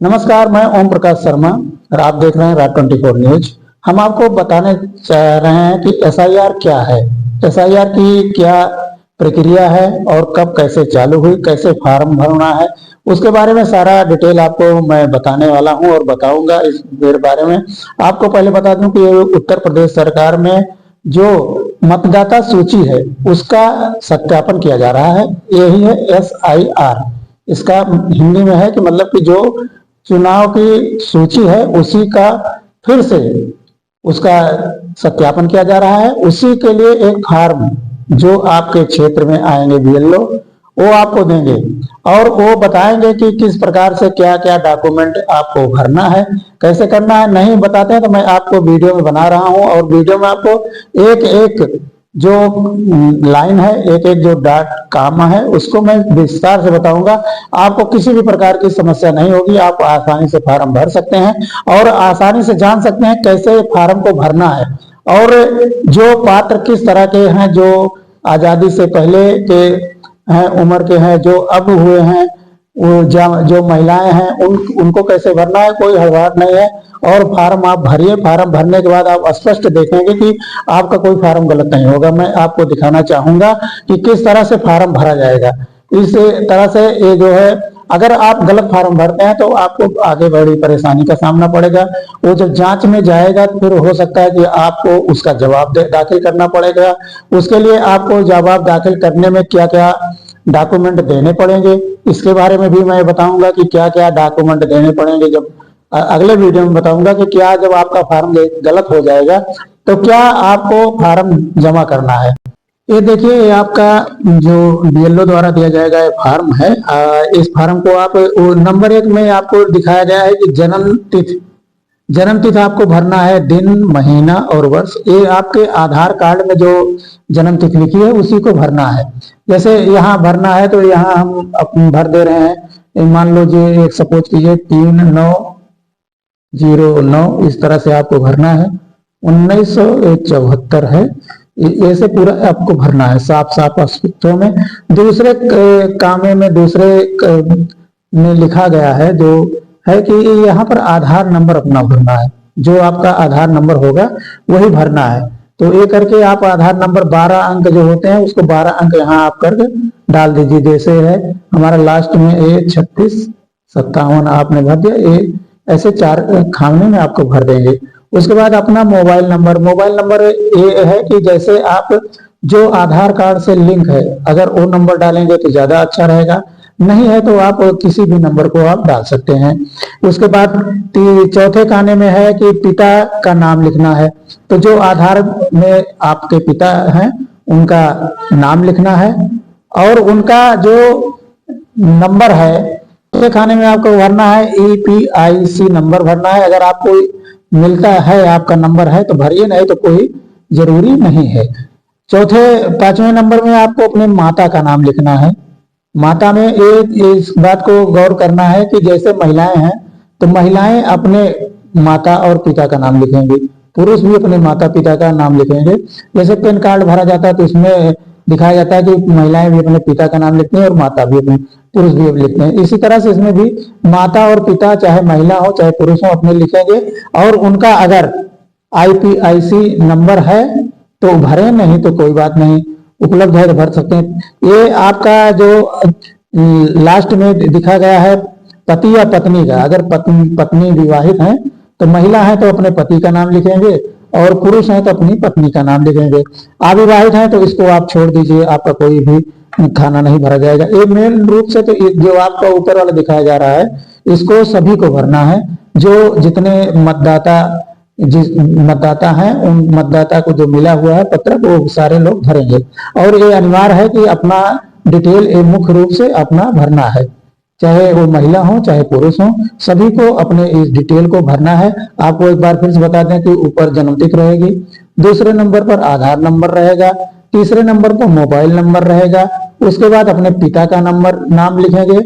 नमस्कार, मैं ओम प्रकाश शर्मा और आप देख रहे हैं राज 24 न्यूज। हम आपको बताने चाह रहे हैं कि एसआईआर क्या है, एसआईआर की क्या प्रक्रिया है और कब कैसे चालू हुई, कैसे फॉर्म भरना है, उसके बारे में सारा डिटेल आपको मैं बताने वाला हूं और बताऊंगा। इस बारे में आपको पहले बता दूं कि ये उत्तर प्रदेश सरकार में जो मतदाता सूची है उसका सत्यापन किया जा रहा है, यही है एसआईआर। इसका हिंदी में है कि मतलब कि जो चुनाव की सूची है उसी का फिर से उसका सत्यापन किया जा रहा है। उसी के लिए एक फॉर्म जो आपके क्षेत्र में आएंगे बीएलओ वो आपको देंगे और वो बताएंगे कि किस प्रकार से क्या क्या डॉक्यूमेंट आपको भरना है, कैसे करना है। नहीं बताते हैं तो मैं आपको वीडियो में बना रहा हूं और वीडियो में आपको एक एक जो लाइन है, एक एक जो डाट काम है उसको मैं विस्तार से बताऊंगा। आपको किसी भी प्रकार की समस्या नहीं होगी, आप आसानी से फॉर्म भर सकते हैं और आसानी से जान सकते हैं कैसे फॉर्म को भरना है। और जो पात्र किस तरह के हैं, जो आजादी से पहले के हैं, उम्र के हैं, जो अब हुए हैं, वो जो महिलाएं हैं उनको कैसे भरना है, कोई हड़बड़ाहट नहीं है। और फार्म आप भरिए, फार्म भरने के बाद आप स्पष्ट देखेंगे कि आपका कोई फार्म गलत नहीं होगा। मैं आपको दिखाना चाहूंगा कि किस तरह से फार्म भरा जाएगा। इस तरह से ये जो है, अगर आप गलत फार्म भरते हैं तो आपको आगे बड़ी परेशानी का सामना पड़ेगा। वो जब जांच में जाएगा तो फिर हो सकता है कि आपको उसका जवाब दाखिल करना पड़ेगा। उसके लिए आपको जवाब दाखिल करने में क्या क्या डॉक्यूमेंट देने पड़ेंगे, इसके बारे में भी मैं बताऊंगा कि क्या क्या डॉक्यूमेंट देने पड़ेंगे। जब अगले वीडियो में बताऊंगा कि क्या जब आपका फार्म गलत हो जाएगा तो क्या आपको फार्म जमा करना है। ये देखिए, ये आपका जो बीएलओ द्वारा दिया जाएगा ये फार्म है। इस फार्म को आप नंबर 1 में आपको दिखाया गया है कि जन्म तिथि आपको भरना है, दिन, महीना और वर्ष। ये आपके आधार कार्ड में जो जन्म तिथि लिखी है उसी को भरना है। जैसे यहाँ भरना है तो यहाँ हम भर दे रहे हैं, मान लो जी एक सपोज कीजिए 3909, इस तरह से आपको भरना है। 1974 है, ऐसे पूरा आपको भरना है साफ साफ अक्षरों में। दूसरे कामे में दूसरे में लिखा गया है जो है कि यहाँ पर आधार नंबर अपना भरना है। जो आपका आधार नंबर होगा वही भरना है। तो ये करके आप आधार नंबर 12 अंक जो होते हैं उसको 12 अंक यहाँ आप करके डाल दीजिए। जैसे है हमारा लास्ट में ए 3657 आपने भर दिया। ये ऐसे 4 खाने में आपको भर देंगे। उसके बाद अपना मोबाइल नंबर ये है कि जैसे आप जो आधार कार्ड से लिंक है, अगर वो नंबर डालेंगे तो ज्यादा अच्छा रहेगा, नहीं है तो आप किसी भी नंबर को आप डाल सकते हैं। उसके बाद चौथे खाने में है कि पिता का नाम लिखना है। तो जो आधार में आपके पिता हैं उनका नाम लिखना है और उनका जो नंबर है चौथे खाने में आपको भरना है। EPIC नंबर भरना है। अगर आपको मिलता है, आपका नंबर है तो भरिए, नहीं तो कोई जरूरी नहीं है। 5वें नंबर में आपको अपने माता का नाम लिखना है। माता में इस बात को गौर करना है कि जैसे महिलाएं हैं तो महिलाएं अपने माता और पिता का नाम लिखेंगी, पुरुष भी अपने माता पिता का नाम लिखेंगे। जैसे पैन कार्ड भरा जाता है तो इसमें दिखाया जाता है कि महिलाएं भी अपने पिता का नाम लिखती हैं और माता भी अपने, पुरुष भी लिखते हैं। इसी तरह से इसमें भी माता और पिता, चाहे महिला हो चाहे पुरुष हो, अपने लिखेंगे। और उनका अगर IPIC नंबर है तो भरे, नहीं तो कोई बात नहीं, उपलब्ध है तो भर सकते हैं। ये आपका जो लास्ट में दिखा गया है पति या पत्नी का, अगर पत्नी विवाहित है तो महिला है तो अपने पति का नाम लिखेंगे और पुरुष है तो अपनी पत्नी का नाम लिखेंगे। अविवाहित है तो इसको आप छोड़ दीजिए, आपका कोई भी खाना नहीं भरा जाएगा। ये मेन रूप से तो जो आपका ऊपर वाला दिखाया जा रहा है इसको सभी को भरना है। जो जितने मतदाता हैं उन मतदाता को जो मिला हुआ है पत्र वो सारे लोग भरेंगे। और ये अनिवार्य है कि अपना डिटेल मुख्य रूप से अपना भरना है, चाहे वो महिला हो चाहे पुरुष हो, सभी को अपने इस डिटेल को भरना है। आपको एक बार फिर से बता दें कि ऊपर जन्म तिथि रहेगी, दूसरे नंबर पर आधार नंबर रहेगा, तीसरे नंबर पर मोबाइल नंबर रहेगा उसके बाद अपने पिता का नाम लिखेंगे,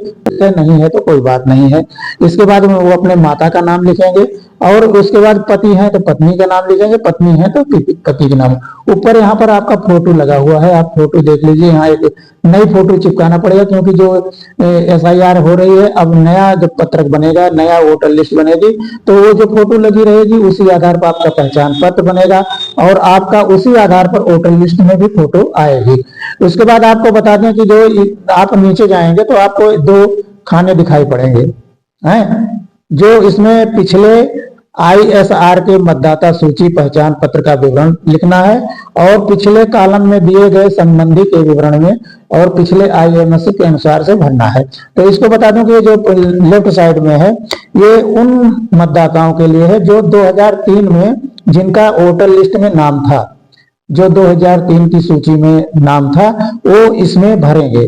नहीं है तो कोई बात नहीं है। इसके बाद में वो अपने माता का नाम लिखेंगे, और उसके बाद पति है तो पत्नी का नाम लिखेंगे, पत्नी है तो पति का नाम। ऊपर यहाँ पर आपका फोटो लगा हुआ है, आप फोटो देख लीजिए। यहाँ एक नई फोटो चिपकाना पड़ेगा, क्योंकि जो SIR हो रही है, अब नया जो पत्रक बनेगा, नया वोटर लिस्ट बनेगी, तो वो जो फोटो लगी रहेगी उसी आधार पर आपका पहचान पत्र बनेगा, और आपका उसी आधार पर वोटर लिस्ट में भी फोटो आएगी। उसके बाद आपको बता दें कि जो आप नीचे जाएंगे तो आपको 2 खाने दिखाई पड़ेंगे, हैं, जो इसमें पिछले ISR के मतदाता सूची पहचान पत्र का विवरण लिखना है, और पिछले कॉलम में दिए गए संबंधी के विवरण में और पिछले IMS के अनुसार से भरना है। तो इसको बता दूं कि ये जो लेफ्ट साइड में है, ये उन मतदाताओं के लिए है जो 2003 में जिनका वोटर लिस्ट में नाम था, जो 2003 की सूची में नाम था, वो इसमें भरेंगे।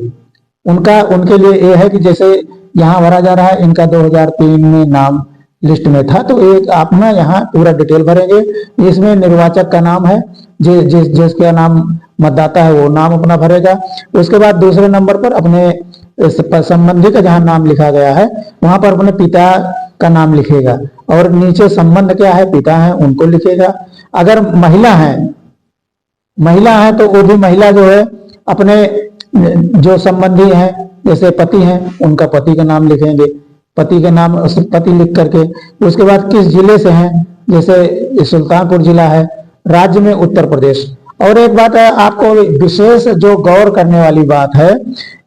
उनके लिए ये है कि जैसे यहाँ भरा जा रहा है, इनका 2003 में नाम लिस्ट में था, तो एक आप ना यहाँ पूरा डिटेल भरेंगे। इसमें निर्वाचक का नाम है, जिसका नाम मतदाता है वो नाम अपना भरेगा। उसके बाद दूसरे नंबर पर अपने संबंधी का जहाँ नाम लिखा गया है वहां पर अपने पिता का नाम लिखेगा, और नीचे संबंध क्या है, पिता है, उनको लिखेगा। अगर महिला है तो वो भी महिला जो है अपने जो संबंधी हैं, जैसे पति हैं, उनका पति का नाम लिखेंगे, पति का नाम पति लिख करके। उसके बाद किस जिले से हैं, जैसे सुल्तानपुर जिला है, राज्य में उत्तर प्रदेश। और एक बात है, आपको विशेष जो गौर करने वाली बात है,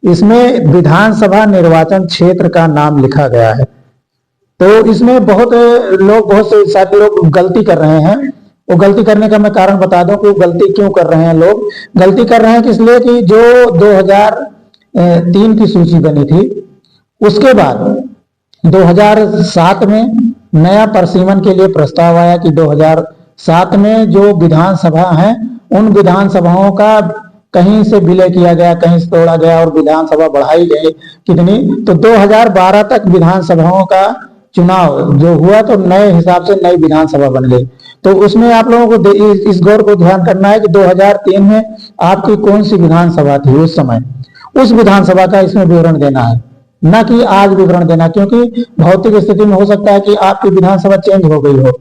इसमें विधानसभा निर्वाचन क्षेत्र का नाम लिखा गया है। तो इसमें बहुत से सारे लोग गलती कर रहे हैं। वो गलती करने का मैं कारण बता दूं कि गलती क्यों कर रहे हैं लोग। गलती कर रहे हैं किस लिए कि जो 2003 की सूची बनी थी, उसके बाद 2007 में नया परिसीमन के लिए प्रस्ताव आया कि 2007 में जो विधानसभा हैं, उन विधानसभाओं का कहीं से विलय किया गया, कहीं से तोड़ा गया, और विधानसभा बढ़ाई गई कितनी, तो 2012 तक विधानसभाओं का चुनाव जो हुआ तो नए हिसाब से नई विधानसभा बन गई। तो उसमें आप लोगों को इस गौर को ध्यान करना है कि 2003 में आपकी कौन सी विधानसभा थी उस समय, उस विधानसभा का इसमें विवरण देना है, न कि आज विवरण देना। क्योंकि भौतिक स्थिति में हो सकता है कि आपकी विधानसभा चेंज हो गई हो,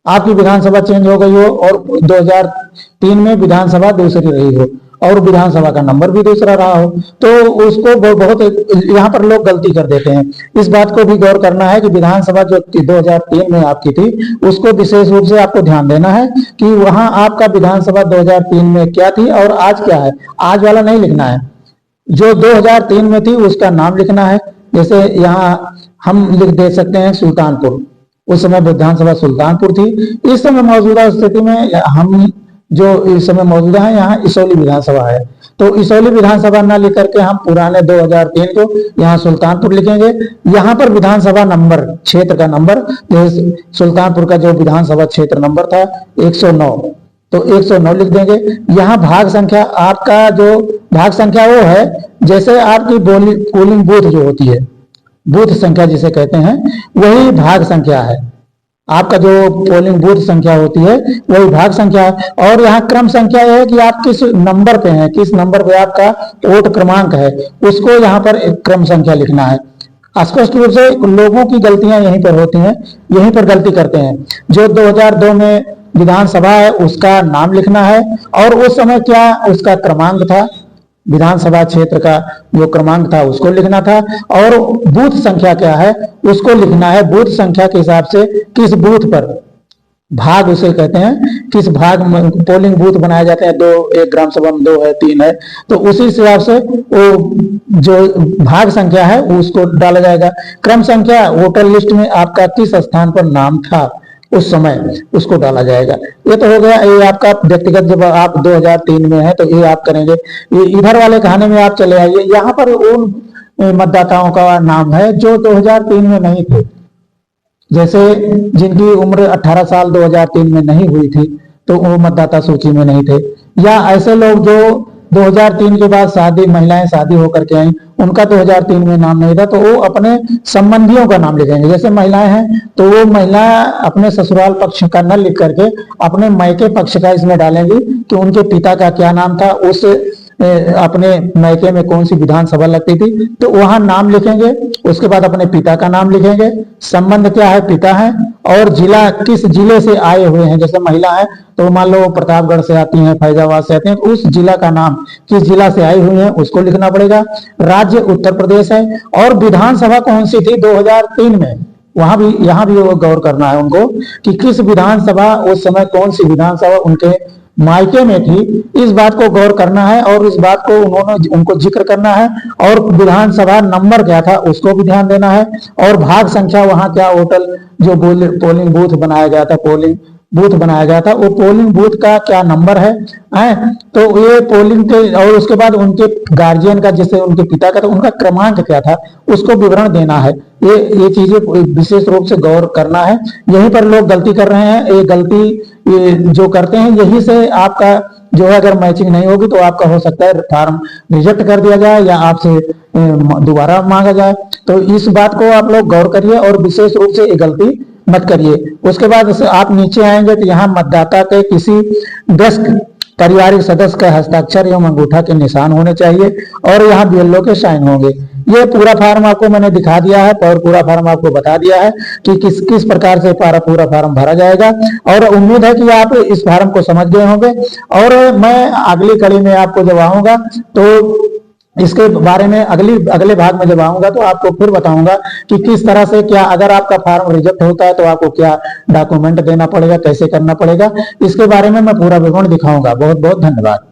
और 2003 में विधानसभा दूसरी रही हो और विधानसभा का नंबर भी दूसरा रहा हो, तो उसको बहुत यहाँ पर लोग गलती कर देते हैं। इस बात को भी गौर करना है कि विधानसभा जो 2003 में आपकी थी, उसको विशेष रूप से आपको ध्यान देना है कि वहां आपका विधानसभा 2003 में क्या थी और आज क्या है। आज वाला नहीं लिखना है, जो 2003 में थी उसका नाम लिखना है। जैसे यहाँ हम लिख दे सकते हैं सुल्तानपुर, उस समय विधानसभा सुल्तानपुर थी। इस समय मौजूदा स्थिति में हम जो इस समय मौजूदा है, यहाँ इसौली विधानसभा है, तो इसौली विधानसभा ना लिख करके हम पुराने 2003 को यहाँ सुल्तानपुर लिखेंगे। यहाँ पर विधानसभा नंबर, क्षेत्र का नंबर, जैसे सुल्तानपुर का जो विधानसभा क्षेत्र नंबर था 109, तो 109 लिख देंगे। यहाँ भाग संख्या, आपका जो भाग संख्या वो है जैसे आपकी पोलिंग बूथ जो होती है, बूथ संख्या जिसे कहते हैं, वही भाग संख्या है। आपका जो पोलिंग बूथ संख्या होती है वही भाग संख्या है। और यहाँ क्रम संख्या यह है कि आप किस नंबर पे हैं, किस नंबर पे आपका वोट क्रमांक है, उसको यहाँ पर क्रम संख्या लिखना है। स्पष्ट रूप से लोगों की गलतियां यहीं पर होती हैं, यहीं पर गलती करते हैं। जो 2002 में विधानसभा है उसका नाम लिखना है, और उस समय क्या उसका क्रमांक था, विधानसभा क्षेत्र का जो क्रमांक था उसको लिखना था, और बूथ संख्या क्या है उसको लिखना है। बूथ संख्या के हिसाब से किस बूथ पर, भाग उसे कहते हैं, किस भाग में पोलिंग बूथ बनाए जाते हैं, 2, एक ग्राम सभा में 2 है, 3 है, तो उसी हिसाब से वो जो भाग संख्या है उसको डाला जाएगा। क्रम संख्या, वोटर लिस्ट में आपका किस स्थान पर नाम था उस समय, उसको डाला जाएगा। ये तो हो गया, ये आपका व्यक्तिगत, जब आप 2003 में है तो ये आप करेंगे। इधर वाले खाने में आप चले आइए, यहाँ पर उन मतदाताओं का नाम है जो 2003 में नहीं थे, जैसे जिनकी उम्र 18 साल 2003 में नहीं हुई थी तो वो मतदाता सूची में नहीं थे, या ऐसे लोग जो 2003 के बाद महिलाएं शादी होकर के आई, उनका 2003 में नाम नहीं था, तो वो अपने संबंधियों का नाम लिखेंगे। जैसे महिलाएं हैं तो वो महिला अपने ससुराल पक्ष का न लिख करके अपने मायके पक्ष का इसमें डालेंगी कि उनके पिता का क्या नाम था, उस अपने मायके में कौन सी विधानसभा लगती थी, तो वहां नाम लिखेंगे। उसके बाद अपने पिता का नाम लिखेंगे, संबंध क्या है, पिता है, और जिला किस जिले से आए हुए हैं। जैसे महिला है तो मान लो प्रतापगढ़ से आती हैं, फैजाबाद से आती हैं, तो उस जिला का नाम, किस जिला से आई हुई है उसको लिखना पड़ेगा। राज्य उत्तर प्रदेश है, और विधानसभा कौन सी थी 2003 में, वहां भी यहाँ भी वो गौर करना है उनको कि किस विधानसभा, उस समय कौन सी विधानसभा उनके मायके में थी, इस बात को गौर करना है और इस बात को उनको जिक्र करना है। और विधानसभा नंबर क्या था उसको भी ध्यान देना है, और भाग संख्या, वहां क्या होटल जो पोलिंग बूथ बनाया गया था, पोलिंग बूथ बनाया गया था, वो पोलिंग बूथ का क्या नंबर है, तो ये पोलिंग के, और उसके बाद उनके गार्जियन का, जैसे उनके पिता का, तो उनका क्रमांक क्या था उसको विवरण देना है। ये चीजें विशेष रूप से गौर करना है। यहीं पर लोग गलती कर रहे हैं, ये गलती ये जो करते हैं, यही से आपका जो है, अगर मैचिंग नहीं होगी तो आपका हो सकता है फॉर्म रिजेक्ट कर दिया जाए या आपसे दोबारा मांगा जाए। तो इस बात को आप लोग गौर करिए और विशेष रूप से ये गलती मत करिए। उसके बाद आप नीचे आएंगे तो यहाँ मतदाता के किसी 10 पारिवारिक सदस्य का हस्ताक्षर एवं अंगूठा के निशान होने चाहिए, और यहाँ बीएलओ के साइन होंगे। ये पूरा फॉर्म आपको मैंने दिखा दिया है और पूरा फॉर्म आपको बता दिया है कि किस किस प्रकार से पूरा फॉर्म भरा जाएगा, और उम्मीद है कि आप इस फॉर्म को समझ गए होंगे। और मैं अगली कड़ी में आपको जब आऊंगा तो इसके बारे में अगले भाग में जब आऊंगा तो आपको फिर बताऊंगा कि किस तरह से, क्या अगर आपका फॉर्म रिजेक्ट होता है तो आपको क्या डॉक्यूमेंट देना पड़ेगा, कैसे करना पड़ेगा, इसके बारे में मैं पूरा विवरण दिखाऊंगा। बहुत बहुत धन्यवाद।